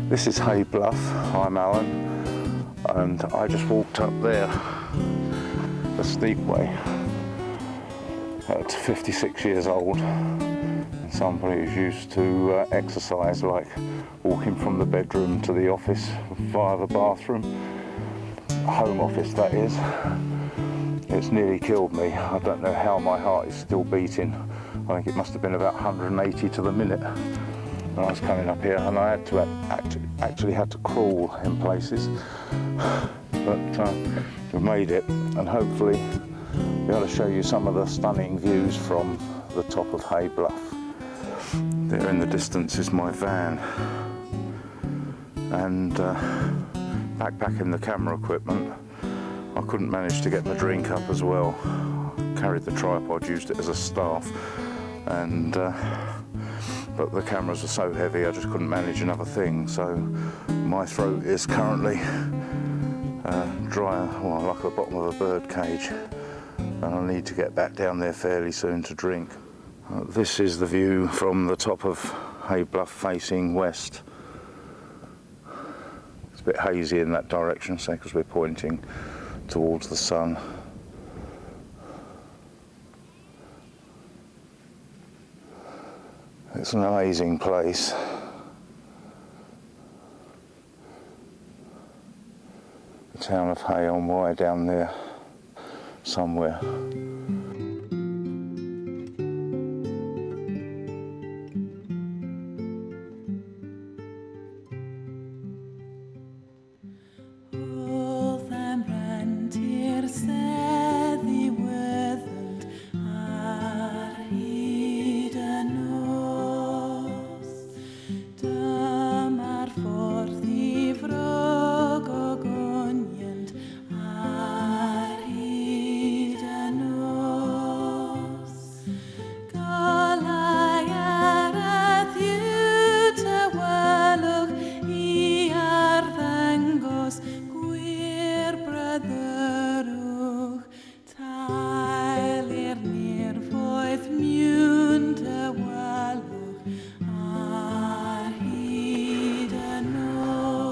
This is Hay Bluff. I'm Alan, and I just walked up there, the steep way, at 56 years old, and somebody who's used to exercise, like walking from the bedroom to the office via the bathroom, home office that is. It's nearly killed me. I don't know how my heart is still beating. I think it must have been about 180 to the minute. And I was coming up here, and I had to actually had to crawl in places, but we made it, and hopefully be able to show you some of the stunning views from the top of Hay Bluff. There in the distance is my van, and backpacking the camera equipment. I couldn't manage to get my drink up as well. Carried the tripod, used it as a staff, and but the cameras are so heavy I just couldn't manage another thing. So my throat is currently dry, well, like the bottom of a bird cage, and I need to get back down there fairly soon to drink. This is the view from the top of Hay Bluff facing west. It's a bit hazy in that direction, so because we're pointing towards the sun. It's an amazing place. The town of Hay on Wye down there somewhere.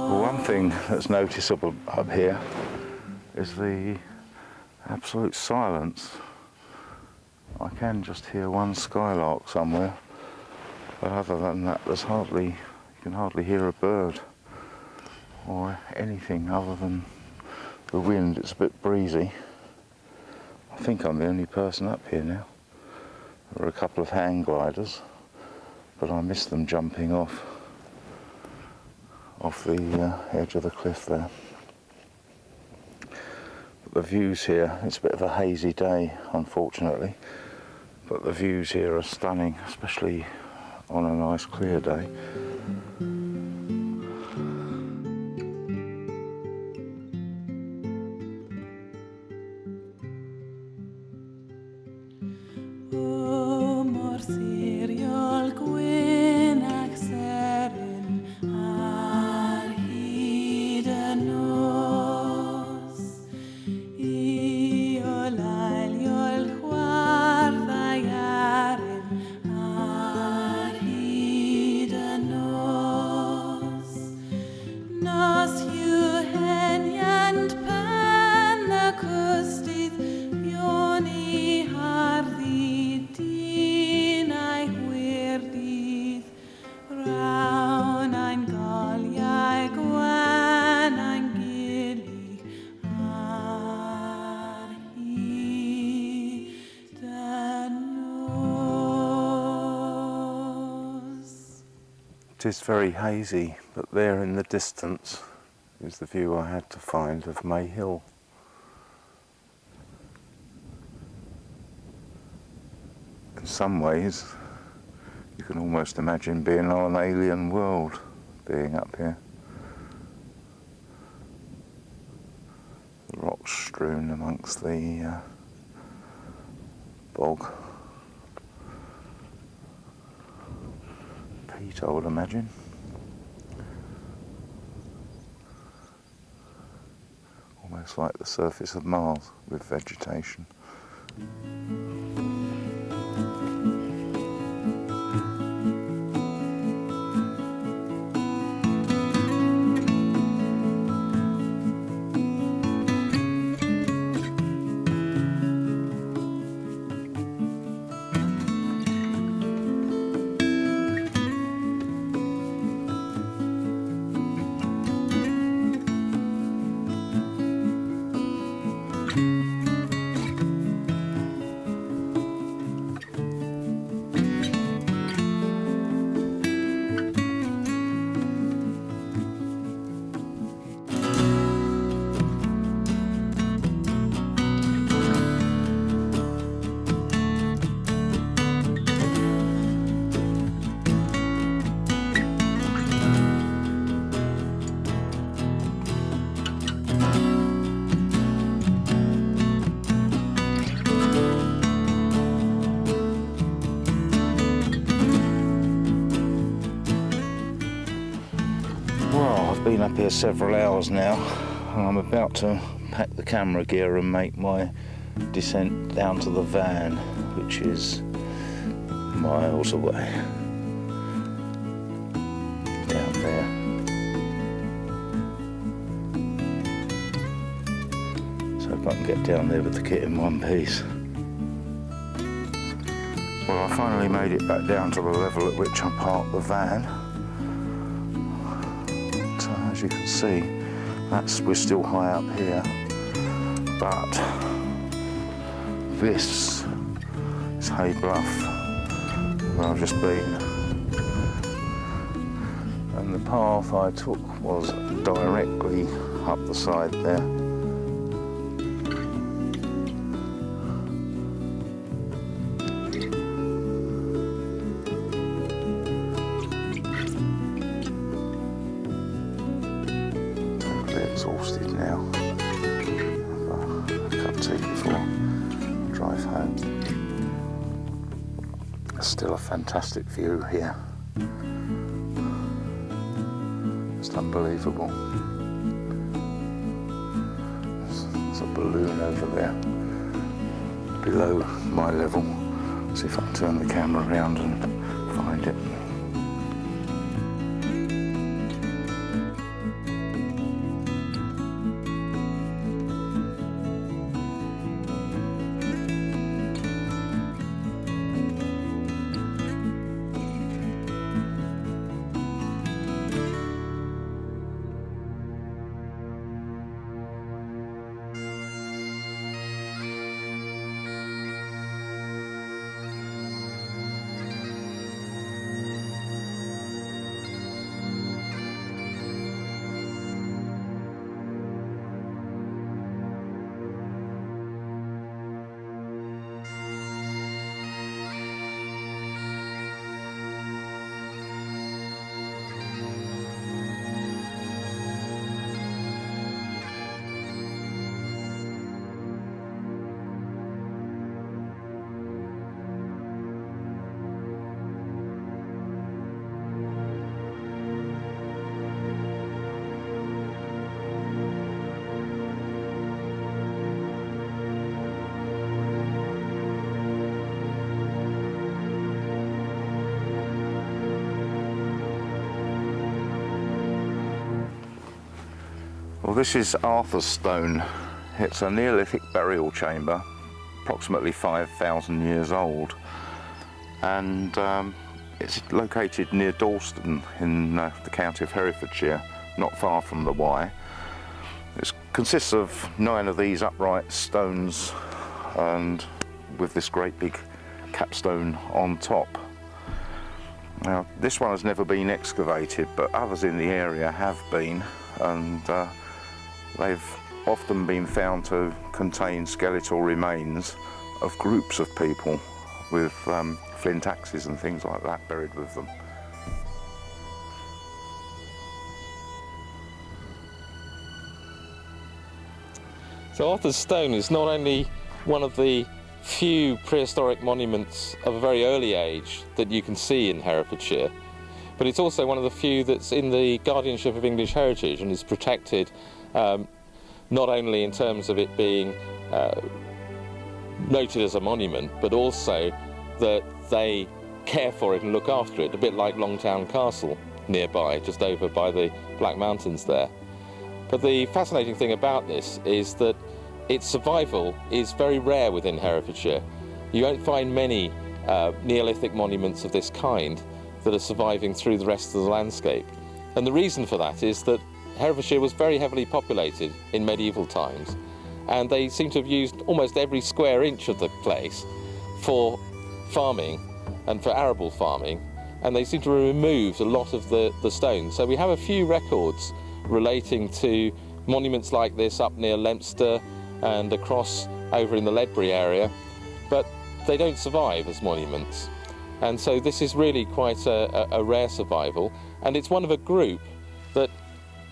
One thing that's noticeable up here is the absolute silence. I can just hear one skylark somewhere, but other than that you can hardly hear a bird or anything other than the wind. It's a bit breezy. I think I'm the only person up here now. There are a couple of hang gliders, but I missed them jumping off the edge of the cliff there. But the views here, it's a bit of a hazy day unfortunately, but the views here are stunning, especially on a nice clear day. It is very hazy, but there in the distance is the view I had to find of May Hill. In some ways, you can almost imagine being on an alien world, being up here. The rocks strewn amongst the bog. Peat, I would imagine. Almost like the surface of Mars with vegetation. up here several hours now, and I'm about to pack the camera gear and make my descent down to the van, which is miles away. Down there. So if I can get down there with the kit in one piece. Well, I finally made it back down to the level at which I parked the van. So as you can see, we're still high up here, but this is Hay Bluff, where I've just been, and the path I took was directly up the side there. Exhausted now. Have a cup of tea before I drive home. Still a fantastic view here. It's unbelievable. There's a balloon over there below my level. See if I can turn the camera around and find it. Well, this is Arthur's Stone. It's a Neolithic burial chamber, approximately 5,000 years old, and it's located near Dalston in the county of Herefordshire, not far from the Wye. It consists of 9 of these upright stones, and with this great big capstone on top. Now, this one has never been excavated, but others in the area have been, and they've often been found to contain skeletal remains of groups of people with flint axes and things like that buried with them. So Arthur's Stone is not only one of the few prehistoric monuments of a very early age that you can see in Herefordshire, but it's also one of the few that's in the guardianship of English heritage and is protected not only in terms of it being noted as a monument, but also that they care for it and look after it, a bit like Longtown Castle nearby, just over by the Black Mountains there. But the fascinating thing about this is that its survival is very rare within Herefordshire. You won't find many Neolithic monuments of this kind that are surviving through the rest of the landscape. And the reason for that is that Herefordshire was very heavily populated in medieval times, and they seem to have used almost every square inch of the place for farming and for arable farming, and they seem to have removed a lot of the stones. So we have a few records relating to monuments like this up near Leinster and across over in the Ledbury area, but they don't survive as monuments. And so this is really quite a rare survival, and it's one of a group that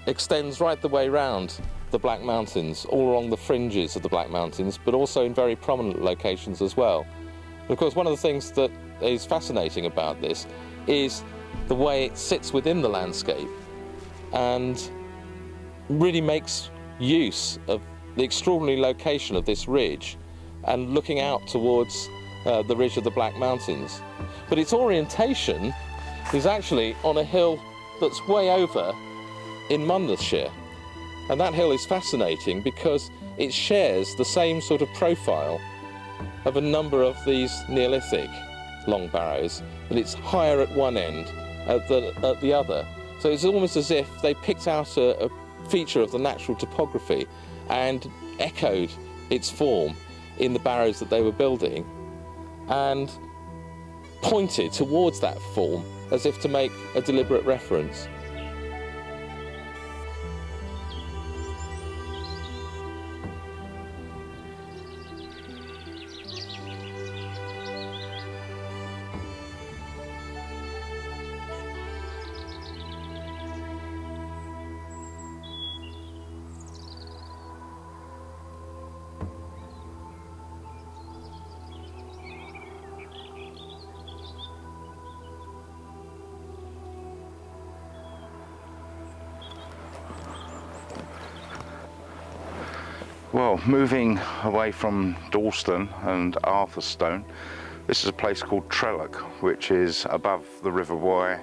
extends right the way around the Black Mountains, all along the fringes of the Black Mountains, but also in very prominent locations as well. And of course, one of the things that is fascinating about this is the way it sits within the landscape, and really makes use of the extraordinary location of this ridge and looking out towards the ridge of the Black Mountains. But its orientation is actually on a hill that's way over in Monmouthshire. And that hill is fascinating because it shares the same sort of profile of a number of these Neolithic long barrows, and it's higher at one end at the other. So it's almost as if they picked out a feature of the natural topography and echoed its form in the barrows that they were building and pointed towards that form as if to make a deliberate reference. Well, moving away from Dalston and Arthurstone, this is a place called Trellock, which is above the River Wye,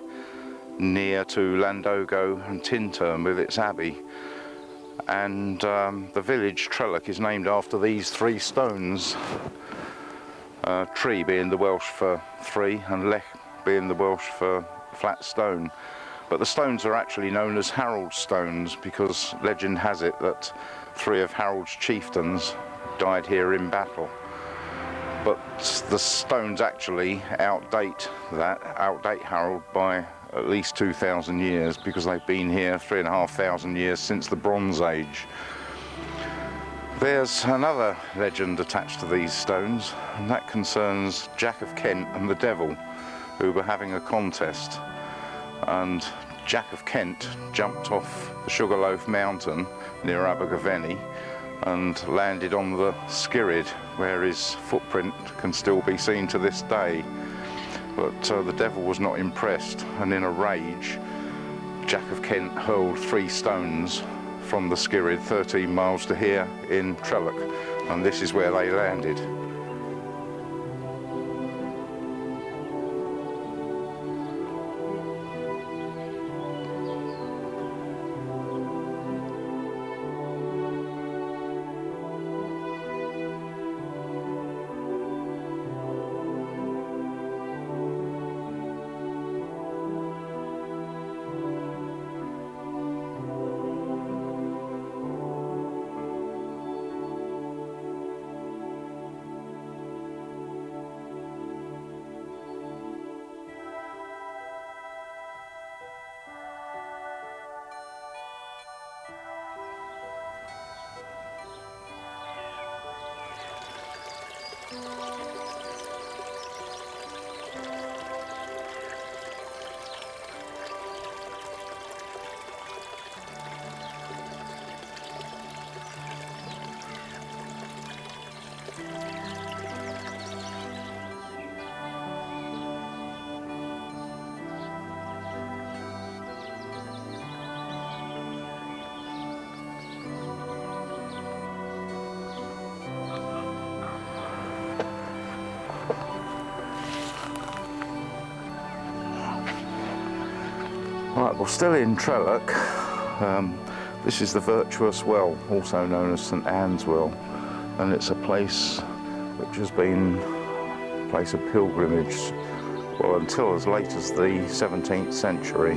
near to Landogo and Tintern with its abbey. And the village Trellock is named after these three stones, Tree being the Welsh for three and Lech being the Welsh for flat stone. But the stones are actually known as Harold's stones because legend has it that three of Harold's chieftains died here in battle. But the stones actually outdate Harold by at least 2,000 years because they've been here 3,500 years since the Bronze Age. There's another legend attached to these stones, and that concerns Jack of Kent and the devil, who were having a contest. And Jack of Kent jumped off the Sugarloaf Mountain near Abergavenny and landed on the Skirrid, where his footprint can still be seen to this day. But the devil was not impressed, and in a rage Jack of Kent hurled three stones from the Skirrid 13 miles to here in Trellock, and this is where they landed. Right, well, still in Trellock, this is the Virtuous Well, also known as St Anne's Well, and it's a place which has been a place of pilgrimage, well, until as late as the 17th century.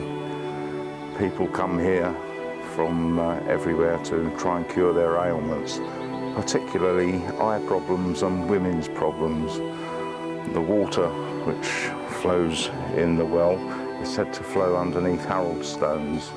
People come here from everywhere to try and cure their ailments, particularly eye problems and women's problems. The water which flows in the well is said to flow underneath Harold's stones.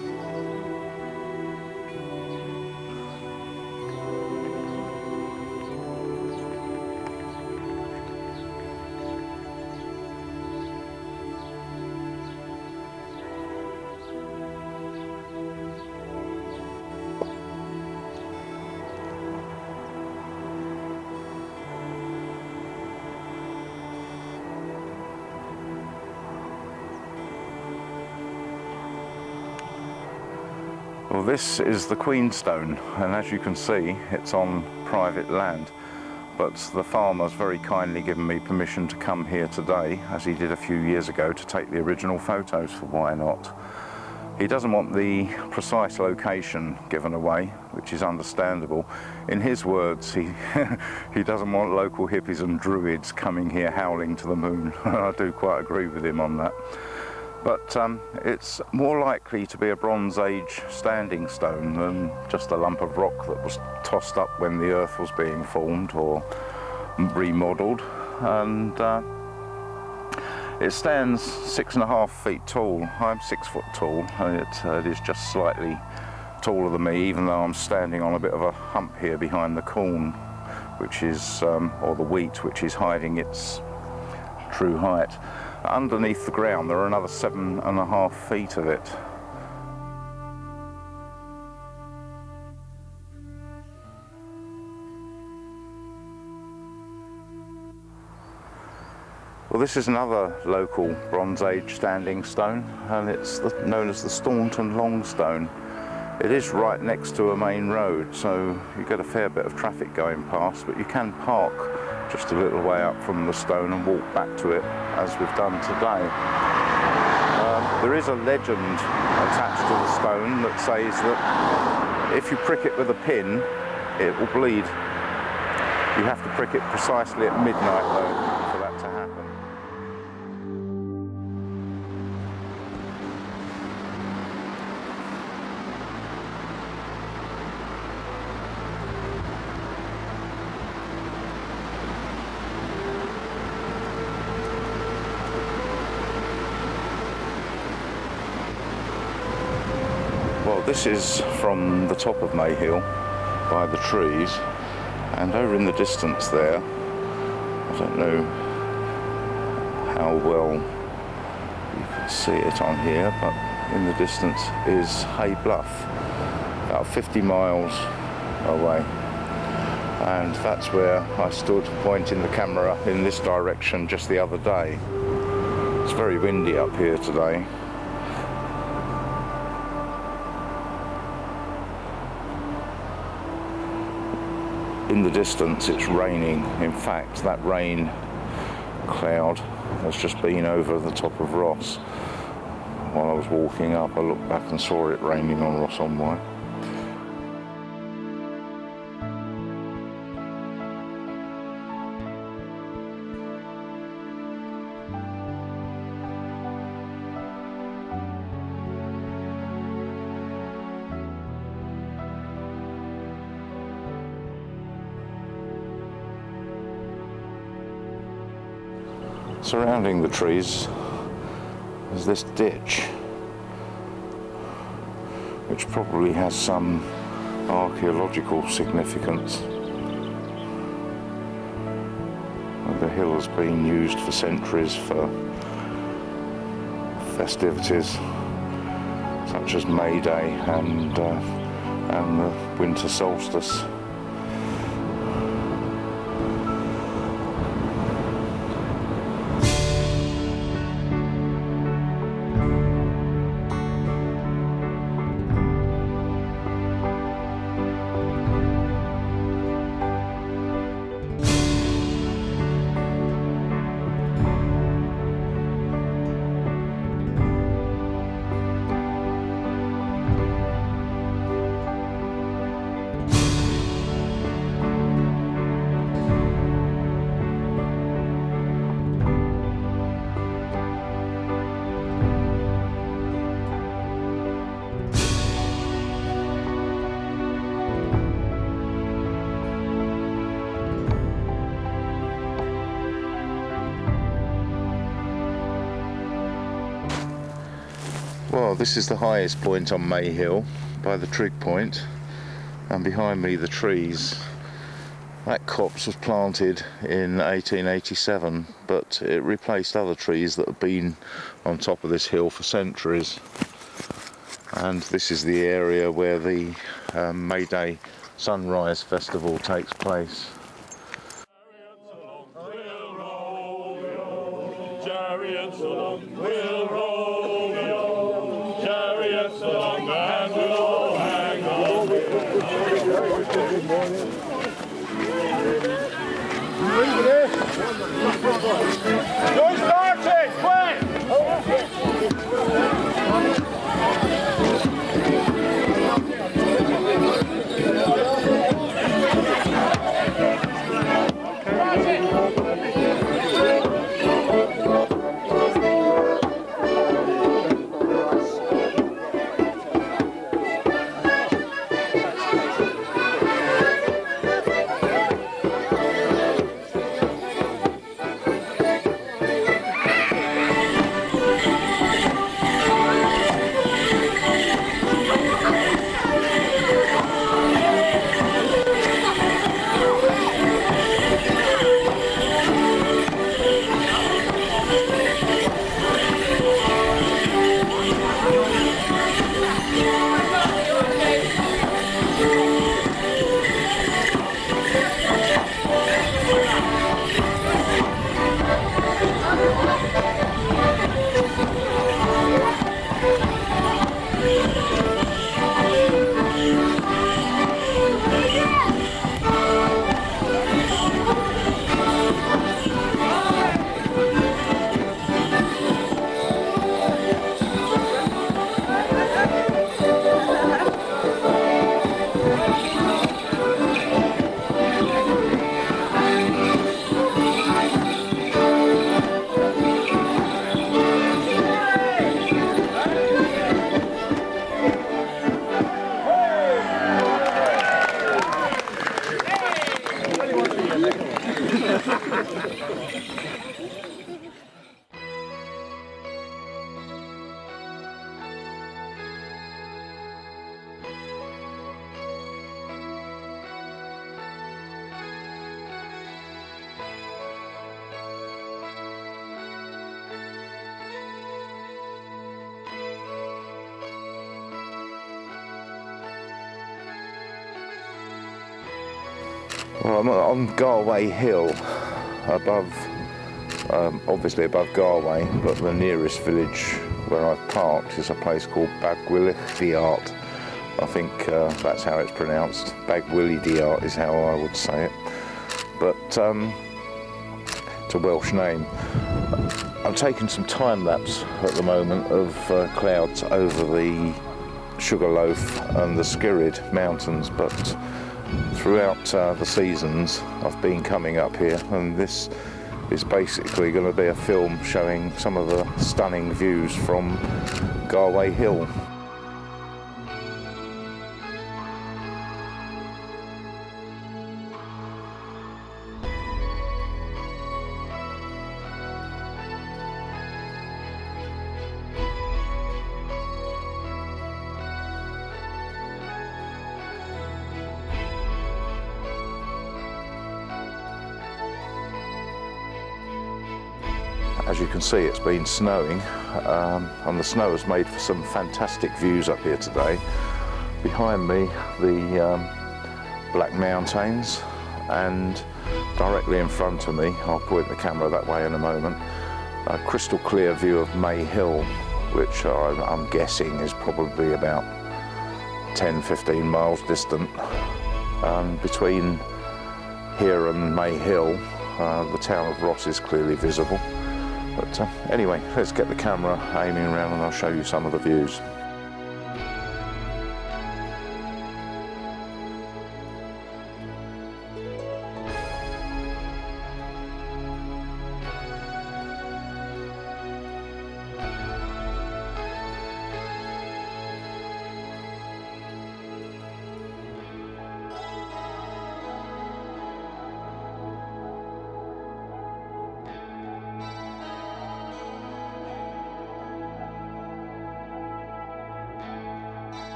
Well, this is the Queenstone, and as you can see, it's on private land. But the farmer's very kindly given me permission to come here today, as he did a few years ago, to take the original photos for Why Not. He doesn't want the precise location given away, which is understandable. In his words, he doesn't want local hippies and druids coming here howling to the moon. I do quite agree with him on that. But it's more likely to be a Bronze Age standing stone than just a lump of rock that was tossed up when the earth was being formed or remodelled. And it stands 6.5 feet tall. I'm 6 foot tall, and it is just slightly taller than me, even though I'm standing on a bit of a hump here behind the corn, which is, or the wheat, which is hiding its true height. Underneath the ground there are another 7.5 feet of it. Well, this is another local Bronze Age standing stone, and it's known as the Staunton Longstone. It is right next to a main road, so you get a fair bit of traffic going past, but you can park just a little way up from the stone and walk back to it, as we've done today. There is a legend attached to the stone that says that if you prick it with a pin, it will bleed. You have to prick it precisely at midnight, though, for that to happen. Well, this is from the top of May Hill by the trees, and over in the distance there, I don't know how well you can see it on here, but in the distance is Hay Bluff, about 50 miles away. And that's where I stood pointing the camera in this direction just the other day. It's very windy up here today. In the distance it's raining. In fact, that rain cloud has just been over the top of Ross. While I was walking up, I looked back and saw it raining on Ross on Wye. Surrounding the trees is this ditch, which probably has some archaeological significance. The hill has been used for centuries for festivities such as May Day and the winter solstice. Well, this is the highest point on May Hill by the trig point, and behind me the trees. That copse was planted in 1887, but it replaced other trees that have been on top of this hill for centuries. And this is the area where the May Day Sunrise Festival takes place. Chariots along, we'll roll, chariots along, and we'll all have Who's starting? Quick! Well, I'm on Garway Hill, above, obviously above Garway, but the nearest village where I've parked is a place called Bagwillidiart. I think that's how it's pronounced. Bagwillidiart is how I would say it, but it's a Welsh name. I'm taking some time lapse at the moment of clouds over the Sugarloaf and the Skirrid mountains, but throughout the seasons I've been coming up here, and this is basically going to be a film showing some of the stunning views from Garway Hill. As you can see, it's been snowing, and the snow has made for some fantastic views up here today. Behind me, the Black Mountains, and directly in front of me, I'll point the camera that way in a moment, a crystal clear view of May Hill, which I'm guessing is probably about 10-15 miles distant. Between here and May Hill, the town of Ross is clearly visible. But anyway, let's get the camera aiming around and I'll show you some of the views.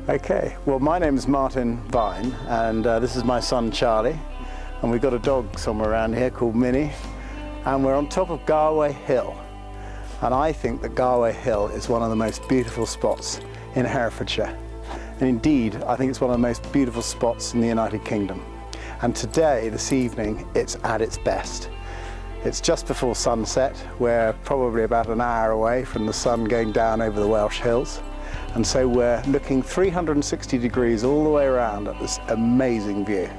Okay, well my name's Martin Vine and this is my son Charlie, and we've got a dog somewhere around here called Minnie, and we're on top of Galway Hill, and I think that Galway Hill is one of the most beautiful spots in Herefordshire, and indeed I think it's one of the most beautiful spots in the United Kingdom. And today, this evening, it's at its best. It's just before sunset. We're probably about an hour away from the sun going down over the Welsh hills. And so we're looking 360 degrees all the way around at this amazing view.